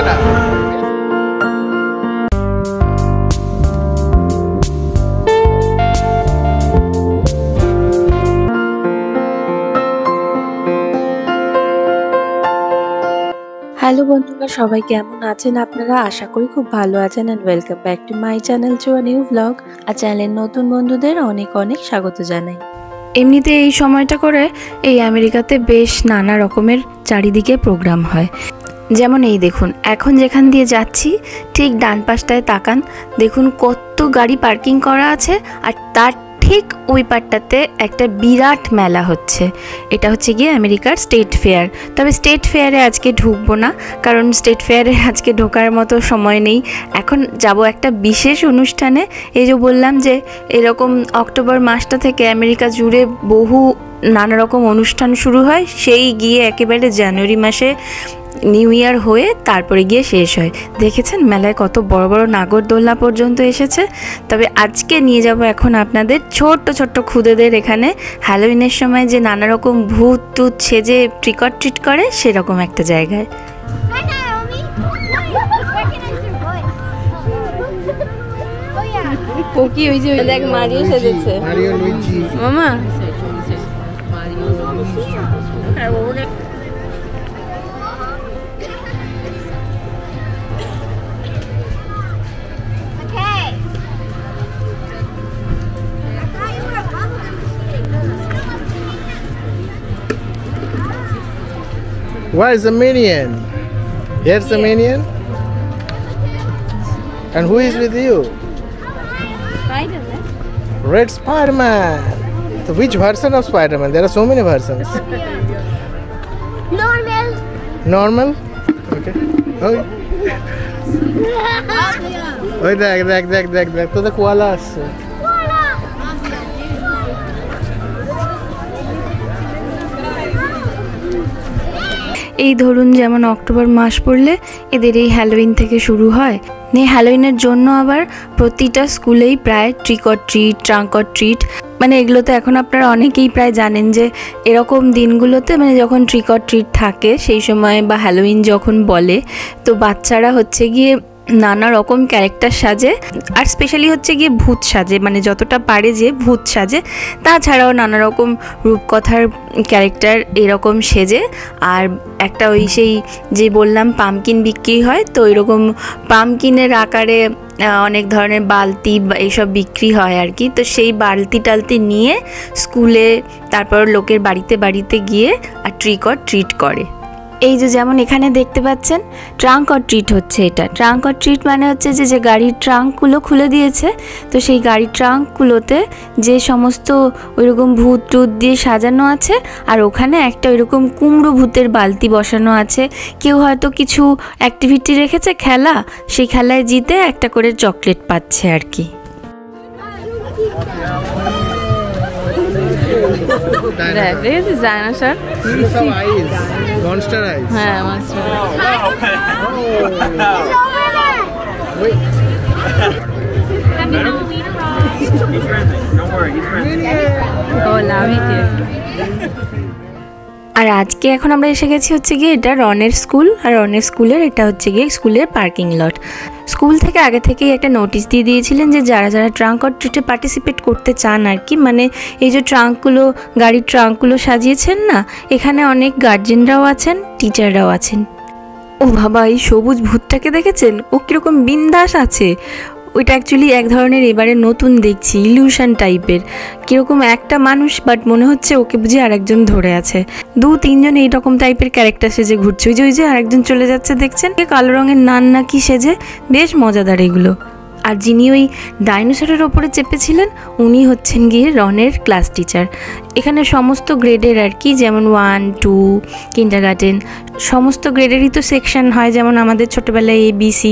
না। হ্যালো বন্ধুরা, সবাই কেমন আছেন আপনারা? আশা করি খুব ভালো আছেন and welcome back to my channel to a new blog. আর চ্যানেলের নতুন বন্ধুদের অনেক অনেক স্বাগত জানাই। এমনিতে এই সময়টা করে এই আমেরিকাতে বেশ নানা রকমের চারিদিকে প্রোগ্রাম হয়। যেমন এই দেখুন, এখন যেখান দিয়ে যাচ্ছি ঠিক ডান পাশটায় তাকান, দেখুন কত গাড়ি পার্কিং করা আছে, আর তার ঠিক ওই পাটটাতে একটা বিরাট মেলা হচ্ছে। এটা হচ্ছে গিয়ে আমেরিকার স্টেট ফেয়ার। তবে স্টেট ফেয়ারে আজকে ঢুকবো না, কারণ স্টেট ফেয়ারে আজকে ঢোকার মতো সময় নেই। এখন যাব একটা বিশেষ অনুষ্ঠানে। এই যে বললাম যে এরকম অক্টোবর মাসটা থেকে আমেরিকা জুড়ে বহু নানা রকম অনুষ্ঠান শুরু হয়, সেই গিয়ে একেবারে জানুয়ারি মাসে নিউ ইয়ার হয়ে তারপরে গিয়ে শেষ হয়। দেখেছেন মেলায় কত বড় বড় নাগরদোলনা পর্যন্ত এসেছে। তবে আজকে নিয়ে যাব এখন আপনাদের ছোট্ট ছোট্ট খুদেদের এখানে হ্যালোউইনের সময় যে নানা রকম ভূত টুত সেজে ট্রিক অর ট্রিট করে সেরকম একটা জায়গায়। ও কি ওই যে দেখ মারিও সেজেছে, মারিও লুইজি মামা। Where is the minion? Here's the minion. And who is with you? Spider-Man. Red Spider-Man. So which version of Spider-Man? There are so many versions. Normal. Normal? Okay. Oh. ওই দেখ দেখ দেখ দেখ দেখ তোদের কোয়ালা আসছে। এই ধরুন যেমন অক্টোবর মাস পড়লে এদের এই হ্যালোউইন থেকে শুরু হয়। হ্যালোউইনের জন্য আবার প্রতিটা স্কুলেই প্রায় trick or treat, trunk or treat, মানে এগুলো তো এখন আপনারা অনেকেই প্রায় জানেন যে এরকম দিনগুলোতে মানে যখন ট্রিক অর ট্রিট থাকে সেই সময় বা হ্যালোউইন যখন বলে, তো বাচ্চারা হচ্ছে গিয়ে নানা রকম ক্যারেক্টার সাজে, আর স্পেশালি হচ্ছে গিয়ে ভূত সাজে, মানে যতটা পারে যে ভূত সাজে। তাছাড়াও নানা রকম রূপকথার ক্যারেক্টার এরকম সেজে। আর একটা ওই সেই যে বললাম পামকিন বিক্রি হয়, তো এরকম পামকিনের আকারে অনেক ধরনের বালতি এইসব বিক্রি হয় আর কি। তো সেই বালতি টালতি নিয়ে স্কুলে তারপর লোকের বাড়িতে বাড়িতে গিয়ে আর ট্রিক অর ট্রিট করে। এই যে যেমন এখানে দেখতে পাচ্ছেন ট্রাঙ্ক অর ট্রিট হচ্ছে। এটা ট্রাঙ্ক অর ট্রিট মানে হচ্ছে যে গাড়ির ট্রাঙ্কগুলো খুলে দিয়েছে, তো সেই গাড়ির ট্রাঙ্কগুলোতে যে সমস্ত ওইরকম ভূত টুত দিয়ে সাজানো আছে, আর ওখানে একটা ওইরকম কুমড়ো ভূতের বালতি বসানো আছে। কেউ হয়তো কিছু অ্যাক্টিভিটি রেখেছে খেলা, সেই খেলায় জিতে একটা করে চকলেট পাচ্ছে আর কি। Dinosaur, Monster eyes. হ্যাঁ monster। আর আজকে এখন আমরা এসে গেছি হচ্ছে গিয়ে এটা রনের স্কুল, আর রনের স্কুলের এটা হচ্ছে গিয়ে স্কুলের পার্কিং লট। স্কুল থেকে আগে থেকেই একটা নোটিশ দিয়ে দিয়েছিলেন যে যারা যারা ট্রাঙ্ক অর ট্রিটে পার্টিসিপেট করতে চান আর কি, মানে এই যে ট্রাঙ্কগুলো গাড়ির ট্রাঙ্কগুলো সাজিয়েছেন না, এখানে অনেক গার্জেনরাও আছেন, টিচাররাও আছেন। ও বাবা, এই সবুজ ভূতটাকে দেখেছেন? ও কীরকম বিন্দাস আছে। ওইটা অ্যাকচুয়ালি এক ধরনের এবারে নতুন দেখছি ইলিউশন টাইপের, কীরকম একটা মানুষ বাট মনে হচ্ছে ওকে বুঝি আরেকজন ধরে আছে। 2-3জন এইরকম টাইপের ক্যারেক্টার সেজে ঘুরছে। ওই যে আরেকজন চলে যাচ্ছে দেখছেন, কালো রঙের নান নাকি সেজে, বেশ মজাদার এগুলো। আর যিনি ওই ডাইনোসরের ওপরে চেপেছিলেন উনি হচ্ছেন গিয়ে রনের ক্লাস টিচার। এখানে সমস্ত গ্রেডের আর কি, যেমন 1, 2, কিন্ডারগার্টেন সমস্ত গ্রেডেরই তো সেকশন হয়, যেমন আমাদের ছোটোবেলায় ABC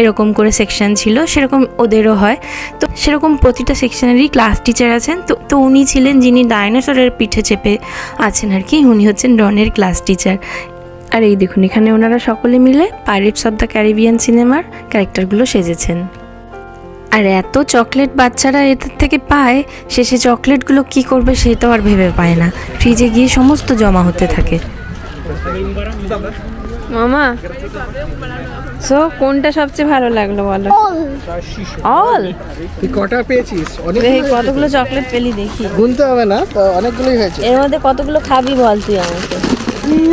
এরকম করে সেকশন ছিল, সেরকম ওদেরও হয়। তো সেরকম প্রতিটা সেকশনেরই ক্লাস টিচার আছেন। তো উনি ছিলেন যিনি ডাইনোসরের পিঠে চেপে আছেন আর কি, উনি হচ্ছেন রনের ক্লাস টিচার। আর এই দেখুন এখানে ওনারা সকলে মিলে পাইরেটস অফ দ্য ক্যারিবিয়ান সিনেমার ক্যারেক্টারগুলো সেজেছেন। আর এত চকলেট বাচ্চারা এদের থেকে পায়, শেষে চকলেটগুলো কি করবে সেটাও আর ভেবে পায় না, ফ্রিজে গিয়ে সমস্ত জমা হতে থাকে। মামা সো কোনটা সবচেয়ে ভালো লাগলো বলো? অল তুই কটা পেয়েছিস? দেখি কতগুলো চকলেট পেলি দেখি। গুনতে হবে না তো, অনেকগুলোই হয়েছে। এর মধ্যে কতগুলো খাবি বল তুই আমাকে?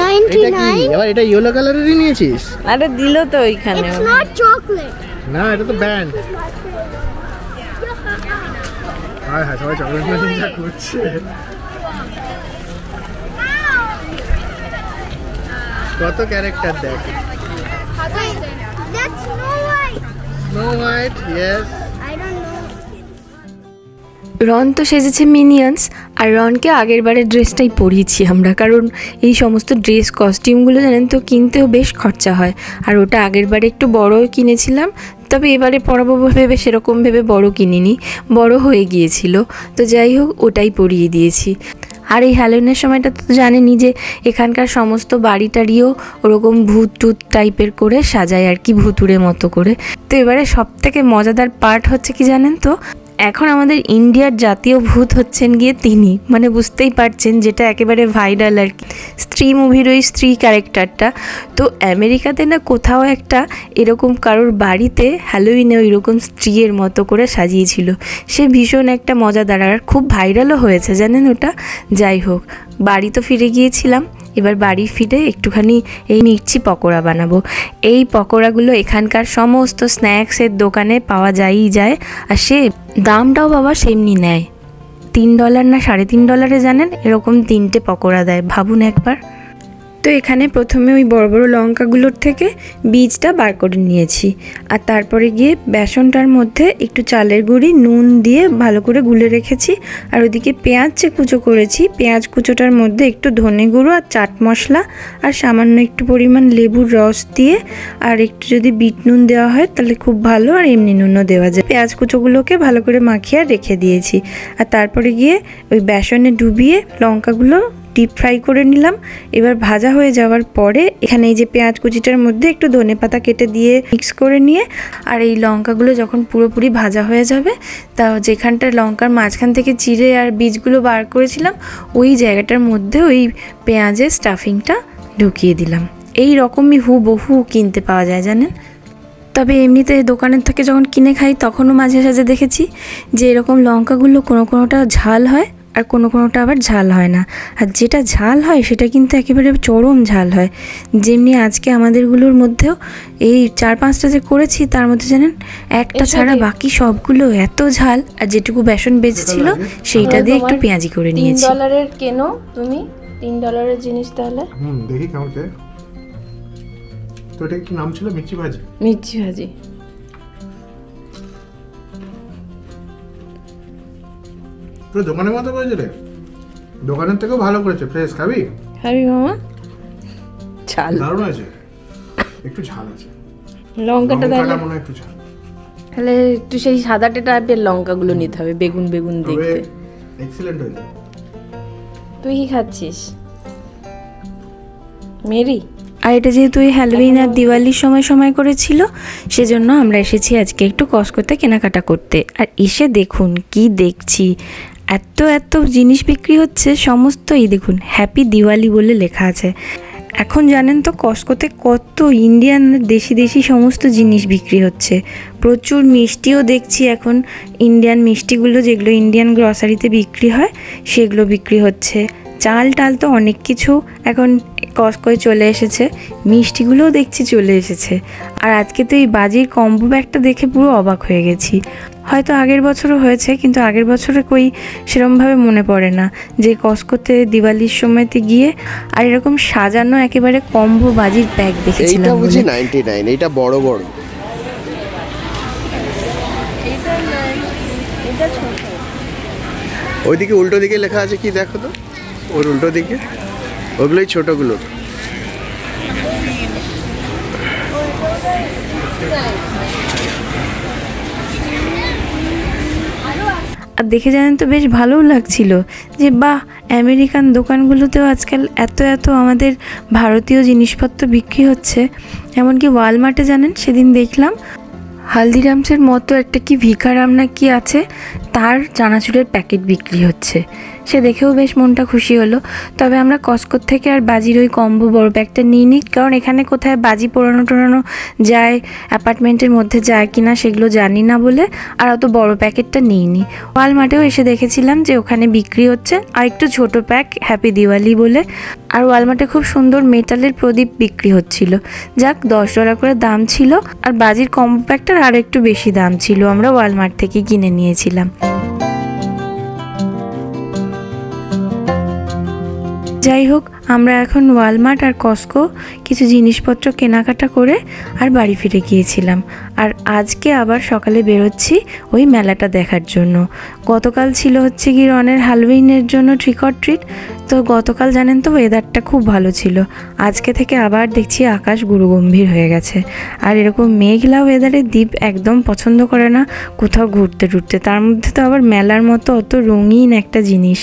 99. এবার এটা ইয়েলো কালারেরই নিয়েছিস? আরে দিল তো ওইখানে। It's not chocolate. না, এটা তো ব্যান্ড। হ্যাঁ হ্যাঁ, সবাই চকলেট নিয়ে চিন্তা করছে। কত ক্যারেক্টার দেখ। Wait, that's Snow White. Snow white, yes. I don't know. রন তো সেজেছে মিনিয়ন্স, আর রনকে আগের বারের ড্রেসটাই পরিয়েছি আমরা, কারণ এই সমস্ত ড্রেস কস্টিউমগুলো জানেন তো কিনতেও বেশ খরচা হয়, আর ওটা আগের বারে একটু বড়ও কিনেছিলাম, তবে এবারে পরাবো ভেবে সেরকম ভেবে বড় কিনিনি, বড় হয়ে গিয়েছিল, তো যাই হোক ওটাই পরিয়ে দিয়েছি। আর এই হ্যালোউইনের সময়টা তো জানেনই যে এখানকার সমস্ত বাড়ি টাড়িও ওরকম ভূত টুত টাইপের করে সাজায় আর কি, ভুতুড়ের মতো করে। তো এবারে সবথেকে মজাদার পার্ট হচ্ছে কি জানেন তো, এখন আমাদের ইন্ডিয়ার জাতীয় ভূত হচ্ছেন গিয়ে তিনি, মানে বুঝতেই পারছেন যেটা একেবারে ভাইরাল আর কি, স্ত্রী মুভির ওই স্ত্রী ক্যারেক্টারটা। তো আমেরিকাতে না কোথাও একটা এরকম কারোর বাড়িতে হ্যালোউইনে ওই রকম স্ত্রীর মতো করে সাজিয়েছিল, সে ভীষণ একটা মজাদার আর খুব ভাইরালও হয়েছে জানেন ওটা। যাই হোক, বাড়ি তো ফিরে গিয়েছিলাম, এবার বাড়ি ফিরে একটুখানি এই মির্চি পকোড়া বানাবো। এই পকোড়াগুলো এখানকার সমস্ত স্ন্যাক্সের দোকানে পাওয়া যায়ই যায়, আর সে দামটাও বাবা সেমনি নেয়, $3 না $3.5 জানেন, এরকম 3টে পকোড়া দেয়, ভাবুন একবার। তো এখানে প্রথমে ওই বড় বড় লঙ্কাগুলোর থেকে বীজটা বার করে নিয়েছি, আর তারপরে গিয়ে বেসনটার মধ্যে একটু চালের গুঁড়ি নুন দিয়ে ভালো করে গুলে রেখেছি, আর ওদিকে পেঁয়াজ কুচো করেছি, পেঁয়াজ কুচোটার মধ্যে একটু ধনে গুঁড়ো আর চাট মশলা আর সামান্য একটু পরিমাণ লেবুর রস দিয়ে, আর একটু যদি বিট নুন দেওয়া হয় তাহলে খুব ভালো, আর এমনি নুনও দেওয়া যায়। পেঁয়াজ কুচোগুলোকে ভালো করে মাখিয়ে রেখে দিয়েছি, আর তারপরে গিয়ে ওই বেসনে ডুবিয়ে লঙ্কাগুলো ডিপ ফ্রাই করে নিলাম। এবার ভাজা হয়ে যাওয়ার পরে এখানে এই যে পেঁয়াজ কুচিটার মধ্যে একটু ধনেপাতা কেটে দিয়ে মিক্স করে নিয়ে, আর এই লঙ্কাগুলো যখন পুরোপুরি ভাজা হয়ে যাবে, তা যেখানটা লঙ্কার মাঝখান থেকে চিড়ে আর বীজগুলো বার করেছিলাম ওই জায়গাটার মধ্যে ওই পেঁয়াজের স্টাফিংটা ঢুকিয়ে দিলাম। এই রকমই হুবহু কিনতে পাওয়া যায় জানেন। তবে এমনিতে দোকানের থেকে যখন কিনে খাই তখনও মাঝে সাঝে দেখেছি যে এরকম লঙ্কাগুলো কোনোটা ঝাল হয় আর কোনোটা আবার ঝাল হয় না, আর যেটা ঝাল হয় সেটা কিন্তু একেবারে চরম ঝাল হয়। যেমনি আজকে আমাদেরগুলোর মধ্যেও এই 4-5টা যে করেছি তার মধ্যে জানেন একটা ছাড়া বাকি সবগুলো এত ঝাল, আর যেটুকু বেসন বেঁচেছিল সেইটা দিয়ে একটু পেঁয়াজি করে নিয়েছি। $3 কেনো তুমি, $3 জিনিস তাহলে। দেখি কেমন কে। তো এটা কি নাম ছিল? মির্চি ভাজি। মির্চি ভাজি। পুরো দোকানের মতো করেছে রে, দোকানের থেকেও ভালো করেছে। ফ্রেশ খাবি? খাবি মামা? ঝাল দারুণ আছে, একটু ঝাল আছে লঙ্কাটা, তাহলে মনে হয় একটু ঝাল, তাহলে একটু সেই সাদাটে টাইপের লঙ্কাগুলো নিতে হবে, বেগুন বেগুন দেখতে। এক্সিলেন্ট হয়েছে। তুই কি খাচ্ছিস মেরি? আর এটা যেহেতু এই হ্যালোউইন আর দিওয়ালির সময় করেছিল, সেজন্য আমরা এসেছি আজকে একটু কস্কোতে কেনাকাটা করতে। আর এসে দেখুন কি দেখছি, এত জিনিস বিক্রি হচ্ছে, সমস্তই দেখুন হ্যাপি দিওয়ালি বলে লেখা আছে। এখন জানেন তো কস্কোতে কত ইন্ডিয়ান দেশি সমস্ত জিনিস বিক্রি হচ্ছে, প্রচুর মিষ্টিও দেখছি এখন, ইন্ডিয়ান মিষ্টিগুলো যেগুলো ইন্ডিয়ান গ্রসারিতে বিক্রি হয় সেগুলো বিক্রি হচ্ছে। চাল টাল তো অনেক কিছু এখন কস্কোয় চলে এসেছে, মিষ্টিগুলোও দেখছি চলে এসেছে। আর আজকে তো এই বাজির কম্বো ব্যাগটা দেখে পুরো অবাক হয়ে গেছি। হয়তো আগের বছরও হয়েছে, কিন্তু আগের বছরে কই সেরমভাবে মনে পড়ে না যে কস্কোতে দিওয়ালির সময়তে গিয়ে আর এরকম সাজানো একেবারে কম্বো বাজির ব্যাগ দেখেছিলাম। এইটা বুঝি 99, এইটা বড় বড়। ওইদিকে উল্টো দিকে লেখা আছে কি দেখো তো, ওর উল্টো দিকে ওগুলোই ছোটগুলো। আর দেখে জানেন তো বেশ ভালোও লাগছিল যে বাহ, আমেরিকান দোকানগুলোতেও আজকাল এত আমাদের ভারতীয় জিনিসপত্র বিক্রি হচ্ছে। এমনকি ওয়ালমার্টে জানেন সেদিন দেখলাম হালদিরামসের মতো একটা কি ভিকারাম না কি আছে, তার চানাচুরের প্যাকেট বিক্রি হচ্ছে। সে দেখেও বেশ মনটা খুশি হলো। তবে আমরা কসকোর থেকে আর বাজির ওই কম্বো বড় ব্যাগটা নিইনি, কারণ এখানে কোথায় বাজি পোড়ানো টোড়ানো যায়, অ্যাপার্টমেন্টের মধ্যে যায় কিনা সেগুলো জানি না বলে আর অত বড় প্যাকেটটা নিইনি। ওয়ালমার্টেও এসে দেখেছিলাম যে ওখানে বিক্রি হচ্ছে আর একটু ছোট প্যাক হ্যাপি দিওয়ালি বলে। আর ওয়ালমার্টে খুব সুন্দর মেটালের প্রদীপ বিক্রি হচ্ছিল। যাক, $10 করে দাম ছিল, আর বাজির কম্বো প্যাকটার আরও একটু বেশি দাম ছিল। আমরা ওয়ালমার্ট থেকে কিনে নিয়েছিলাম। যাই হোক, আমরা এখন ওয়ালমার্ট আর কসকো কিছু জিনিসপত্র কেনাকাটা করে আর বাড়ি ফিরে গিয়েছিলাম। আর আজকে আবার সকালে বেরোচ্ছি ওই মেলাটা দেখার জন্য। গতকাল ছিল হচ্ছে কি রনের হ্যালোউইনের জন্য ট্রিক অর ট্রিট। তো গতকাল জানেন তো ওয়েদারটা খুব ভালো ছিল। আজকে থেকে আবার দেখছি আকাশ গুরুগম্ভীর হয়ে গেছে। আর এরকম মেঘলা ওয়েদারে দ্বীপ একদম পছন্দ করে না কোথাও ঘুরতে টুরতে, তার মধ্যে তো আবার মেলার মতো অত রঙিন একটা জিনিস।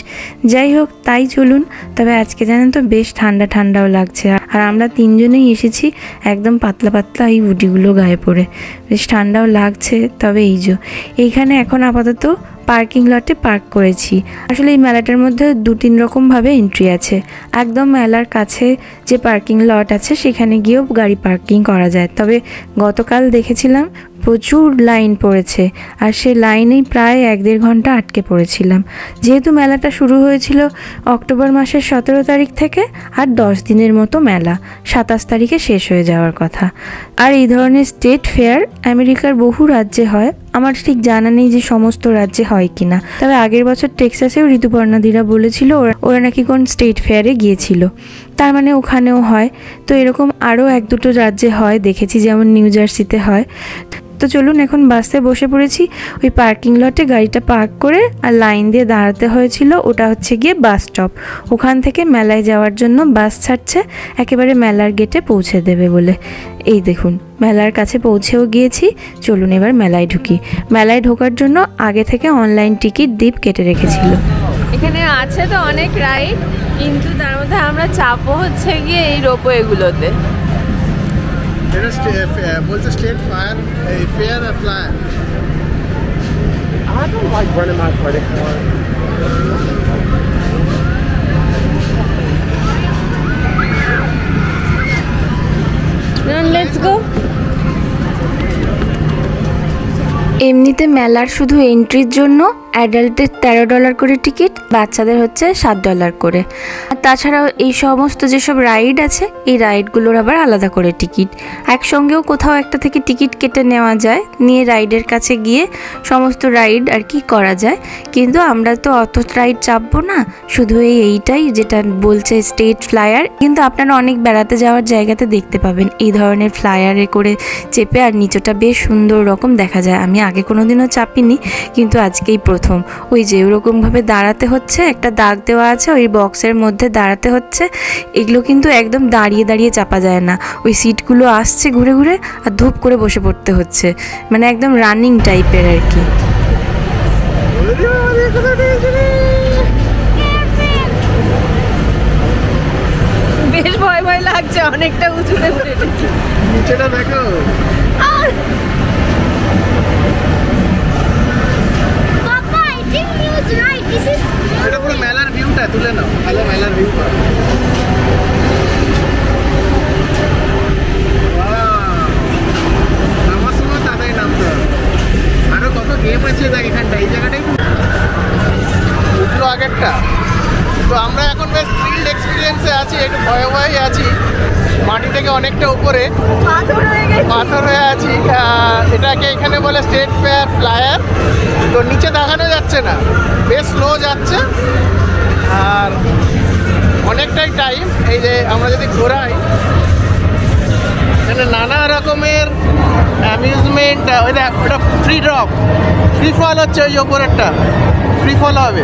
যাই হোক, তাই চলুন। তবে আজকে জানেন তো বেশ ঠান্ডা ঠান্ডাও লাগছে। আর আমরা তিনজনেই এসেছি একদম পাতলা পাতলা এই উডিগুলো গায়ে পড়ে, বেশ ঠান্ডাও লাগছে। তবে এইখানে এখন আপাতত পার্কিং লটে পার্ক করেছি। আসলে এই মেলাটার মধ্যে 2-3 রকমভাবে এন্ট্রি আছে। একদম মেলার কাছে যে পার্কিং লট আছে সেখানে গিয়েও গাড়ি পার্কিং করা যায়। তবে গতকাল দেখেছিলাম প্রচুর লাইন পড়েছে, আর সেই লাইনেই প্রায় 1-1.5 ঘন্টা আটকে পড়েছিলাম। যেহেতু মেলাটা শুরু হয়েছিল অক্টোবর মাসের 17 তারিখ থেকে, আর 10 দিনের মতো মেলা 27 তারিখে শেষ হয়ে যাওয়ার কথা। আর এই ধরনের স্টেট ফেয়ার আমেরিকার বহু রাজ্যে হয়। আমার ঠিক জানা নেই যে সমস্ত রাজ্যে হয় কিনা। তবে আগের বছর টেক্সাসেও ঋতুপর্ণাদিরা বলেছিল ওরা নাকি কোন স্টেট ফেয়ারে গিয়েছিল, তার মানে ওখানেও হয়। তো এরকম আরও 1-2 রাজ্যে হয় দেখেছি, যেমন নিউ জার্সিতে হয়। তো চলুন, এখন বাসে বসে পড়েছি। ওই পার্কিং লটে গাড়িটা পার্ক করে আর লাইন দিয়ে দাঁড়াতে হয়েছিল। ওটা হচ্ছে গিয়ে বাস স্টপ। ওখান থেকে মেলায় যাওয়ার জন্য বাস ছাড়ছে, একেবারে মেলার গেটে পৌঁছে দেবে বলে। এই দেখুন, মেলার কাছে পৌঁছেও গিয়েছি। চলুন এবার মেলায় ঢুকি। মেলায় ঢোকার জন্য আগে থেকে অনলাইন টিকিট দ্বীপ কেটে রেখেছিল। এখানে আছে তো অনেক রাইড, কিন্তু তার মধ্যে আমরা চাপও হচ্ছে গিয়ে এই রোপওয়েগুলোতে। বলছে state fire fair flyer. I don't like running my credit card. Let's go. এমনিতে মেলার শুধু এন্ট্রির জন্য অ্যাডাল্টের $13 করে টিকিট, বাচ্চাদের হচ্ছে $7 করে। আর তাছাড়াও এই সমস্ত যেসব রাইড আছে এই রাইডগুলোর আবার আলাদা করে টিকিট। একসঙ্গেও কোথাও একটা থেকে টিকিট কেটে নেওয়া যায়, নিয়ে রাইডের কাছে গিয়ে সমস্ত রাইড আর কি করা যায়। কিন্তু আমরা তো অত রাইড চাপবো না, শুধু এইটাই যেটা বলছে স্টেট ফ্লায়ার। কিন্তু আপনারা অনেক বেড়াতে যাওয়ার জায়গাতে দেখতে পাবেন এই ধরনের ফ্লায়ারে করে চেপে, আর নিচটা বেশ সুন্দর রকম দেখা যায়। আমি আগে কোনোদিনও চাপিনি, কিন্তু আজকেই প্রথম। ওই যে ওরকমভাবে দাঁড়াতে হচ্ছে, একটা দাগ দেওয়া আছে, ওই বক্সের মধ্যে দাঁড়াতে হচ্ছে। এগুলো কিন্তু একদম দাঁড়িয়ে দাঁড়িয়ে চাপা যায় না, ওই সিটগুলো আসছে ঘুরে ঘুরে আর ধূপ করে বসে পড়তে হচ্ছে, মানে একদম রানিং টাইপের আর কি। বেশ ভয় ভয় লাগছে, অনেকটা উঁচুতে উঠে নিচেটা দেখো। Papa, I think he was right. This is এটা পুরো মেলার ভিউটা তুলে নাও, ভালো মেলার ভিউ। আমার সময় তাদের নামতে আরো কত গেম আছে দেখ এখানটা, এই জায়গাটাই উঠলো আগেরটা। তো আমরা এখন বেশ থ্রিল্ড এক্সপিরিয়েন্সে আছি, একটু ভয়ে ভয়ে আছি। মাটি থেকে অনেকটা উপরে পাথর হয়ে আছি। এটাকে এখানে বলে স্টেট ফেয়ার ফ্লায়ার। তো নিচে দেখানো যাচ্ছে না, বেশ স্লো যাচ্ছে আর অনেকটাই টাইম। এই যে আমরা যদি ঘোরাই, এখানে নানা রকমের অ্যামিউজমেন্ট। ওই দেখ, ওটা ফ্রি ড্রপ, ফ্রি ফল হচ্ছে, ওই ওপরেরটা ফ্রি ফল হবে।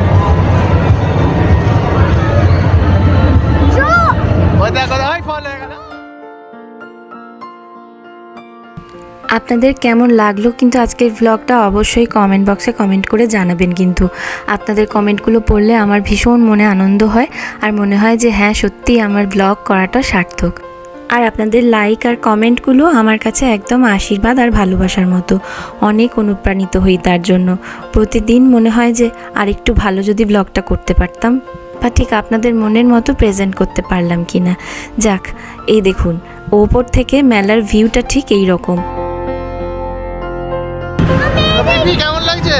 ওই দেখো, ওই ফল হয়ে গেল। আপনাদের কেমন লাগলো কিন্তু আজকের ভ্লগটা অবশ্যই কমেন্ট বক্সে কমেন্ট করে জানাবেন। কিন্তু আপনাদের কমেন্টগুলো পড়লে আমার ভীষণ মনে আনন্দ হয়, আর মনে হয় যে হ্যাঁ, সত্যিই আমার ভ্লগ করাটা সার্থক। আর আপনাদের লাইক আর কমেন্টগুলো আমার কাছে একদম আশীর্বাদ আর ভালোবাসার মতো। অনেক অনুপ্রাণিত হই তার জন্য। প্রতিদিন মনে হয় যে আরেকটু ভালো যদি ব্লগটা করতে পারতাম, বা ঠিক আপনাদের মনের মতো প্রেজেন্ট করতে পারলাম কি না। যাক, এই দেখুন ওপর থেকে মেলার ভিউটা ঠিক এই রকম। কেমন লাগছে?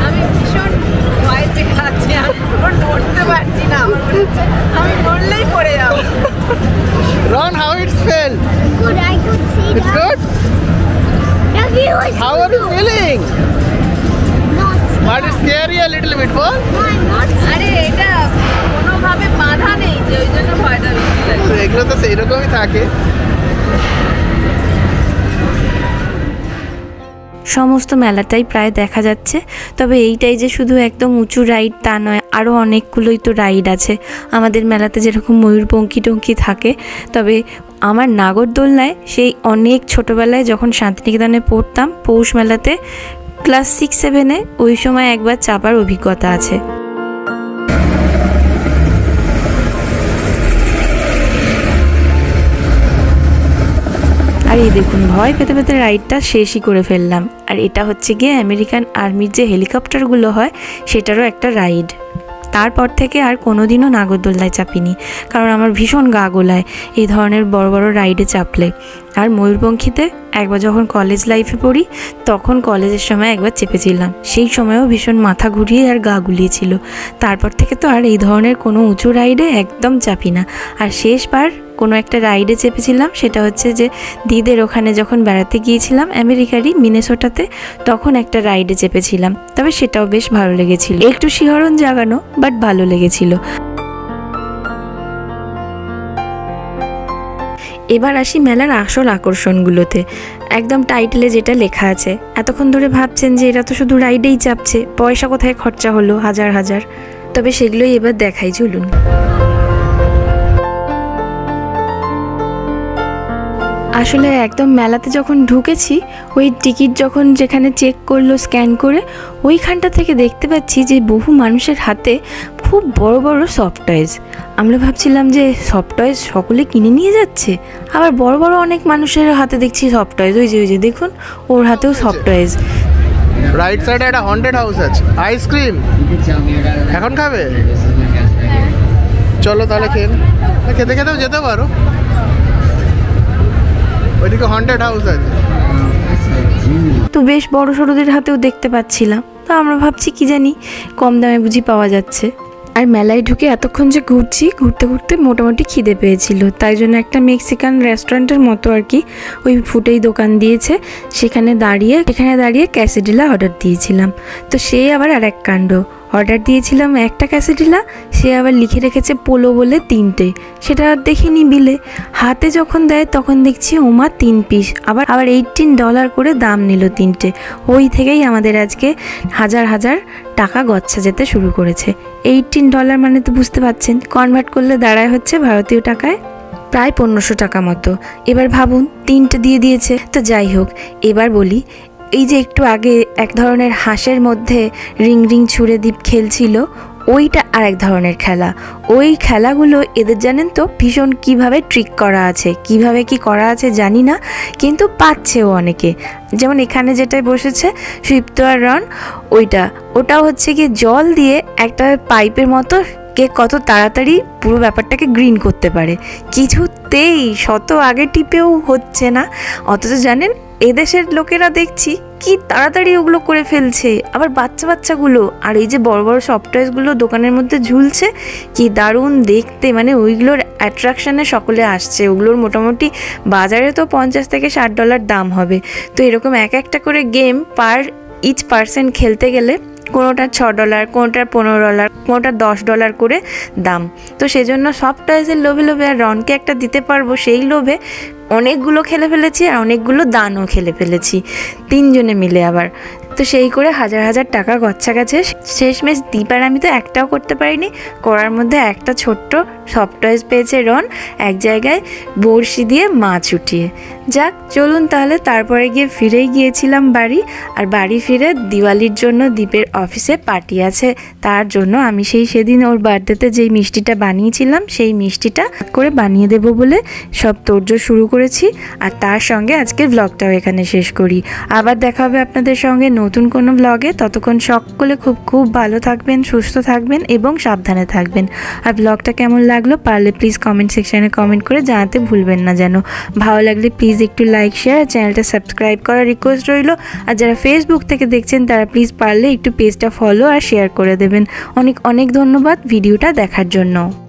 আমি ভীষণ ভয় পেয়ে আছি, আমি নড়তে পারছি না, আমি নড়লেই পড়ে যাবো। Ron, how it felt? Good, I could see It's that. good? The view is How are you feeling? not But it's scary a little bit, Paul. No, I'm not আরে এটা কোনোভাবে বাধা নেই যে ওই জন্য ভয়টা বেশি লাগে। তো এগুলো তো সেই রকমই থাকে। সমস্ত মেলাটাই প্রায় দেখা যাচ্ছে, তবে এইটাই যে শুধু একদম উঁচু রাইড তা নয়, আরও অনেকগুলোই তো রাইড আছে আমাদের মেলাতে, যেরকম ময়ূরপঙ্খী টঙ্কি থাকে। তবে আমার নাগরদোলনায় সেই অনেক ছোটোবেলায় যখন শান্তিনিকেতনে পড়তাম পৌষ মেলাতে ক্লাস 6-7-এ, ওই সময় একবার চাপার অভিজ্ঞতা আছে। আর এই দেখুন ভয় পেতে পেতে রাইডটা শেষই করে ফেললাম। আর এটা হচ্ছে গিয়ে আমেরিকান আর্মির যে হেলিকপ্টারগুলো হয় সেটারও একটা রাইড। তারপর থেকে আর কোনোদিনও নাগরদোলনায় চাপিনি, কারণ আমার ভীষণ গা গোলায় এই ধরনের বড় বড় রাইডে চাপলে। আর ময়ূরপঙ্খীতে একবার যখন কলেজ লাইফে পড়ি তখন কলেজের সময় একবার চেপেছিলাম, সেই সময়ও ভীষণ মাথা ঘুরিয়ে আর গা গুলিয়েছিল। তারপর থেকে তো আর এই ধরনের কোনো উঁচু রাইডে একদম চাপি না। আর শেষবার কোনো একটা রাইডে চেপেছিলাম, সেটা হচ্ছে যে দিদের ওখানে যখন বেড়াতে গিয়েছিলাম আমেরিকারই মিনেসোটাতে, তখন একটা রাইডে চেপেছিলাম। তবে সেটাও বেশ ভালো লেগেছিল, একটু শিহরণ জাগানো, বাট ভালো লেগেছিল। এবার আসি মেলার আসল আকর্ষণগুলোতে। একদম টাইটেলে যেটা লেখা আছে, এতক্ষণ ধরে ভাবছেন যে এরা তো শুধু রাইডেই চাপছে, পয়সা কোথায় খরচা হলো হাজার হাজার। তবে সেগুলোই এবার দেখাই, চলুন। আসলে একদম মেলাতে যখন ঢুকেছি, ওই টিকিট যখন যেখানে চেক করলো স্ক্যান করে, ওইখানটা থেকে দেখতে পাচ্ছি যে বহু মানুষের হাতে খুব বড় বড় সফট টয়েস। আমরা ভাবছিলাম যে সফট টয়েস সকলে কিনে নিয়ে যাচ্ছে, আবার বড় বড় অনেক মানুষের হাতে দেখছি সফট টয়েস। ওই যে দেখুন ওর হাতেও সফট টয়েস। রাইট সাইডে একটা হন্টেড হাউস আছে, আইসক্রিম এখন খাবে? চলো তাহলে খেতে খেতেও যেতে পারো। ওইদিকে হন্টেড হাউস আছে। তো বেশ বড় সড়োদের হাতেও দেখতে পাচ্ছিলাম, তো আমরা ভাবছি কি জানি কম দামে বুঝি পাওয়া যাচ্ছে। আর মেলায় ঢুকে এতক্ষণ যে ঘুরতে ঘুরতে মোটামুটি খিদে পেয়েছিল, তাই জন্য একটা মেক্সিকান রেস্টুরেন্টের মতো আর কি ওই ফুটেই দোকান দিয়েছে, সেখানে দাঁড়িয়ে ক্যাসেডিলা অর্ডার দিয়েছিলাম। তো সে আবার আর এক কাণ্ড, অর্ডার দিয়েছিলাম একটা ক্যাসেডিলা, সে আবার লিখে রেখেছে পোলো বলে 3টে। সেটা আর দেখিনি বিলে, হাতে যখন দেয় তখন দেখছি ওমা 3 পিস, আবার $18 করে দাম নিল 3টে। ওই থেকেই আমাদের আজকে হাজার হাজার টাকা গচ্ছা যেতে শুরু করেছে। $18 মানে তো বুঝতে পারছেন, কনভার্ট করলে দাঁড়ায় হচ্ছে ভারতীয় টাকায় প্রায় 1500 টাকা মতো। এবার ভাবুন 3টে দিয়ে দিয়েছে। তো যাই হোক, এবার বলি, এই যে একটু আগে এক ধরনের হাঁসের মধ্যে রিং রিং ছুঁড়ে দ্বীপ খেলছিল, ওইটা আর এক ধরনের খেলা। ওই খেলাগুলো এদের জানেন তো ভীষণ কিভাবে ট্রিক করা আছে, কিভাবে কি করা আছে জানি না, কিন্তু পাচ্ছেও অনেকে। যেমন এখানে যেটাই বসেছে সুইপ্ত আর রন, ওটাও হচ্ছে কি জল দিয়ে একটা পাইপের মতো কে কত তাড়াতাড়ি পুরো ব্যাপারটাকে গ্রিন করতে পারে। কিছুতেই শত আগে টিপেও হচ্ছে না, অথচ জানেন এদেশের লোকেরা দেখছি কি তাড়াতাড়ি ওগুলো করে ফেলছে। আবার বাচ্চাগুলো, আর এই যে বড় বড় সফট টয়েসগুলো দোকানের মধ্যে ঝুলছে, কি দারুণ দেখতে, মানে ওইগুলোর অ্যাট্রাকশানে সকলে আসছে। ওগুলোর মোটামুটি বাজারে তো $50 থেকে $60 দাম হবে। তো এরকম একটা করে গেম পার ইচ পার্সন খেলতে গেলে কোনোটার $6, কোনোটার $15, কোনোটার $10 করে দাম। তো সেজন্য সফট টয়েসের লোভে আর রনকে একটা দিতে পারবো সেই লোভে অনেকগুলো খেলে ফেলেছি, আর অনেকগুলো দানও খেলে ফেলেছি, 3 জনে মিলে। আবার তো সেই করে হাজার হাজার টাকা গচ্ছা গেছে। শেষমেশ দীপ আর আমি তো একটাও করতে পারিনি। করার মধ্যে একটা ছোট্ট সফট টয়েস পেয়েছে রন, এক জায়গায় বড়শি দিয়ে মাছ উঠিয়ে। যাক চলুন তাহলে, তারপরে গিয়ে ফিরেই গিয়েছিলাম বাড়ি। আর বাড়ি ফিরে দিওয়ালির জন্য দীপের অফিসে পার্টি আছে, তার জন্য আমি সেদিন ওর বার্থডেতে যেই মিষ্টিটা বানিয়েছিলাম সেই মিষ্টিটা করে বানিয়ে দেবো বলে সব তোড়জোড় শুরু করেছি। আর তার সঙ্গে আজকের ব্লগটাও এখানে শেষ করি। আবার দেখা হবে আপনাদের সঙ্গে নতুন কোনো ব্লগে। ততক্ষণ সকলে খুব খুব ভালো থাকবেন, সুস্থ থাকবেন এবং সাবধানে থাকবেন। আর ব্লগটা কেমন লাগলো পারলে প্লিজ কমেন্ট সেকশানে কমেন্ট করে জানাতে ভুলবেন না যেন। ভালো লাগলে প্লিজ একটু লাইক, শেয়ার, চ্যানেলটা সাবস্ক্রাইব করার রিকোয়েস্ট রইল। আর যারা ফেসবুক থেকে দেখছেন তারা প্লিজ পারলে একটু পেজটা ফলো আর শেয়ার করে দেবেন। অনেক অনেক ধন্যবাদ ভিডিওটা দেখার জন্য।